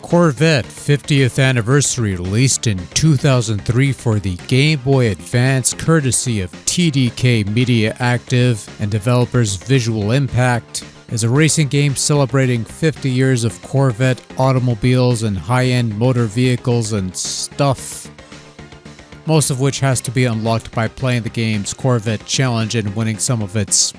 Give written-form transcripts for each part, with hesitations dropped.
Corvette 50th Anniversary, released in 2003 for the Game Boy Advance courtesy of TDK Media Active and developers Visual Impact, is a racing game celebrating 50 years of Corvette automobiles and high-end motor vehicles and stuff, most of which has to be unlocked by playing the game's Corvette Challenge and winning some of its,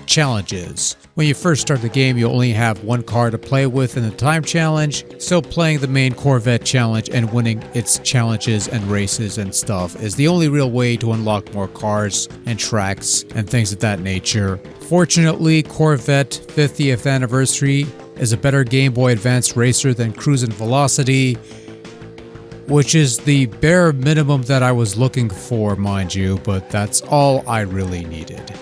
challenges. When you first start the game, you only have one car to play with in the time challenge, so playing the main Corvette challenge and winning its challenges and races and stuff is the only real way to unlock more cars and tracks and things of that nature. Fortunately, Corvette 50th Anniversary is a better Game Boy Advance racer than Cruisin' Velocity, which is the bare minimum that I was looking for, mind you, but that's all I really needed.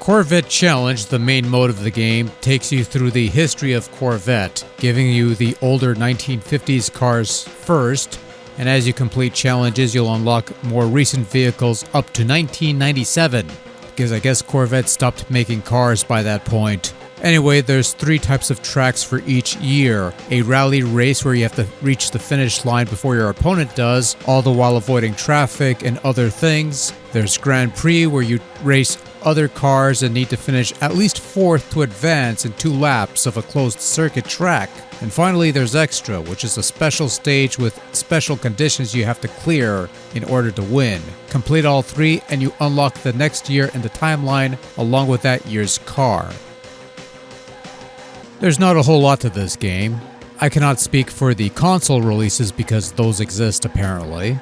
Corvette Challenge, the main mode of the game, takes you through the history of Corvette, giving you the older 1950s cars first, and as you complete challenges, you'll unlock more recent vehicles up to 1997, because I guess Corvette stopped making cars by that point. Anyway, there's 3 types of tracks for each year. A rally race where you have to reach the finish line before your opponent does, all the while avoiding traffic and other things. There's Grand Prix where you race other cars and need to finish at least 4th to advance in 2 laps of a closed circuit track. And finally, there's Extra, which is a special stage with special conditions you have to clear in order to win. Complete all 3 and you unlock the next year in the timeline along with that year's car. There's not a whole lot to this game. I cannot speak for the console releases because those exist apparently,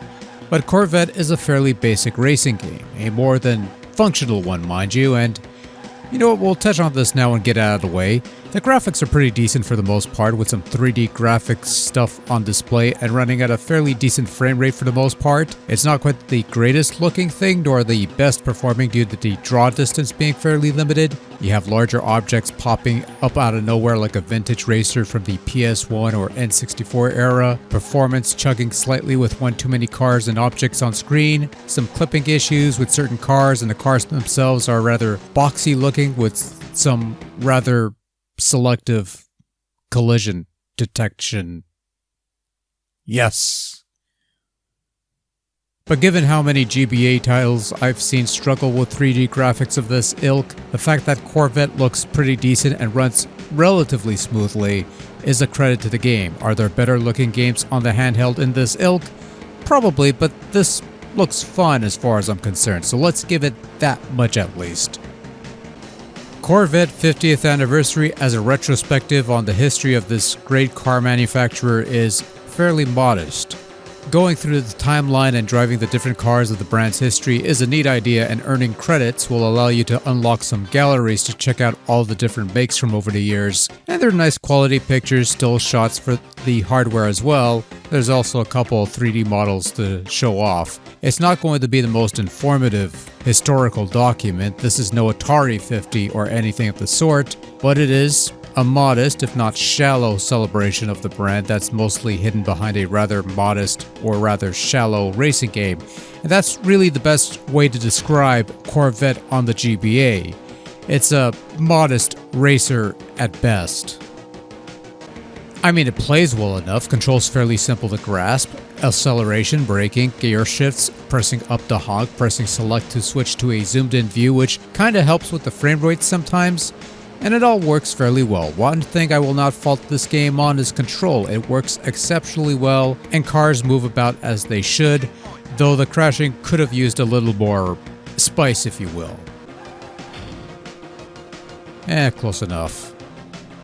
but Corvette is a fairly basic racing game, a more than functional one, mind you, and you know what, we'll touch on this now and get out of the way. The graphics are pretty decent for the most part, with some 3D graphics stuff on display and running at a fairly decent frame rate for the most part. It's not quite the greatest looking thing, nor the best performing due to the draw distance being fairly limited. You have larger objects popping up out of nowhere like a vintage racer from the PS1 or N64 era, performance chugging slightly with one too many cars and objects on screen, some clipping issues with certain cars, and the cars themselves are rather boxy looking with some rather selective collision detection. Yes. But given how many GBA titles I've seen struggle with 3D graphics of this ilk, the fact that Corvette looks pretty decent and runs relatively smoothly is a credit to the game. Are there better looking games on the handheld in this ilk? Probably, but this looks fun as far as I'm concerned, so let's give it that much at least. Corvette 50th Anniversary as a retrospective on the history of this great car manufacturer is fairly modest. Going through the timeline and driving the different cars of the brand's history is a neat idea, and earning credits will allow you to unlock some galleries to check out all the different makes from over the years. And there are nice quality pictures, still shots for the hardware as well. There's also a couple of 3D models to show off. It's not going to be the most informative historical document. This is no Atari 50 or anything of the sort, but it is a modest, if not shallow, celebration of the brand that's mostly hidden behind a rather modest or rather shallow racing game. And that's really the best way to describe Corvette on the GBA. It's a modest racer at best. I mean, it plays well enough, controls fairly simple to grasp, acceleration, braking, gear shifts, pressing up to honk, pressing select to switch to a zoomed in view, which kinda helps with the frame rate sometimes. And it all works fairly well. One thing I will not fault this game on is control. It works exceptionally well, and cars move about as they should, though the crashing could have used a little more spice, if you will. Close enough.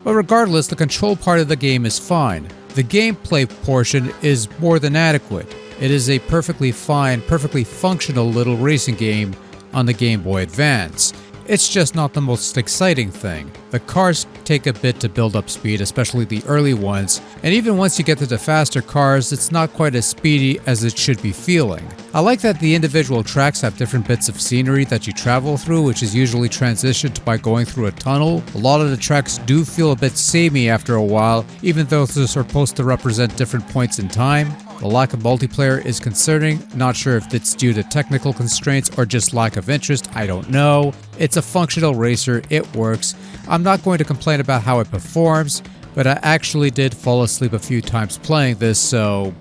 But regardless, the control part of the game is fine. The gameplay portion is more than adequate. It is a perfectly fine, perfectly functional little racing game on the Game Boy Advance. It's just not the most exciting thing. The cars take a bit to build up speed, especially the early ones, and even once you get to the faster cars, it's not quite as speedy as it should be feeling. I like that the individual tracks have different bits of scenery that you travel through, which is usually transitioned by going through a tunnel. A lot of the tracks do feel a bit samey after a while, even though they're supposed to represent different points in time. The lack of multiplayer is concerning, not sure if it's due to technical constraints or just lack of interest, I don't know. It's a functional racer, it works. I'm not going to complain about how it performs. but I actually did fall asleep a few times playing this, so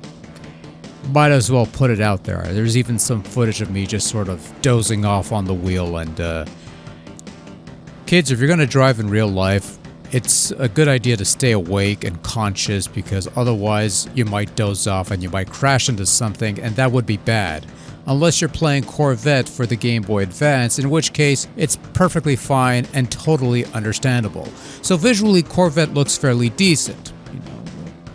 might as well put it out there. There's even some footage of me just sort of dozing off on the wheel. And kids, if you're going to drive in real life, it's a good idea to stay awake and conscious, because otherwise you might doze off and you might crash into something, and that would be bad. Unless you're playing Corvette for the Game Boy Advance, in which case it's perfectly fine and totally understandable. So visually, Corvette looks fairly decent,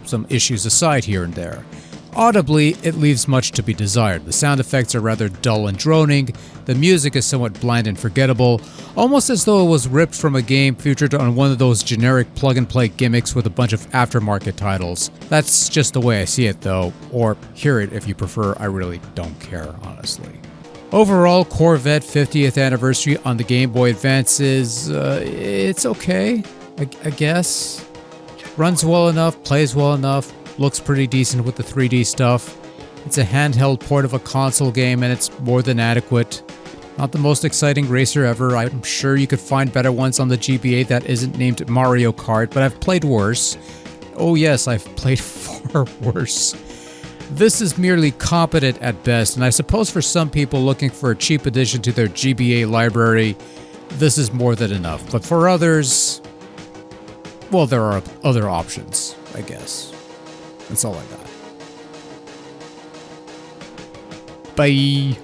some issues aside here and there. Audibly, it leaves much to be desired. The sound effects are rather dull and droning, the music is somewhat bland and forgettable, almost as though it was ripped from a game featured on one of those generic plug-and-play gimmicks with a bunch of aftermarket titles. That's just the way I see it though, or hear it if you prefer. I really don't care, honestly. Overall, Corvette 50th anniversary on the Game Boy Advance is, it's okay, I guess. Runs well enough, plays well enough, looks pretty decent with the 3D stuff. It's a handheld port of a console game and it's more than adequate. Not the most exciting racer ever. I'm sure you could find better ones on the GBA that isn't named Mario Kart, but I've played worse. Oh yes, I've played far worse. This is merely competent at best, and I suppose for some people looking for a cheap addition to their GBA library, this is more than enough. But for others, well, there are other options, I guess. That's all I got. Bye.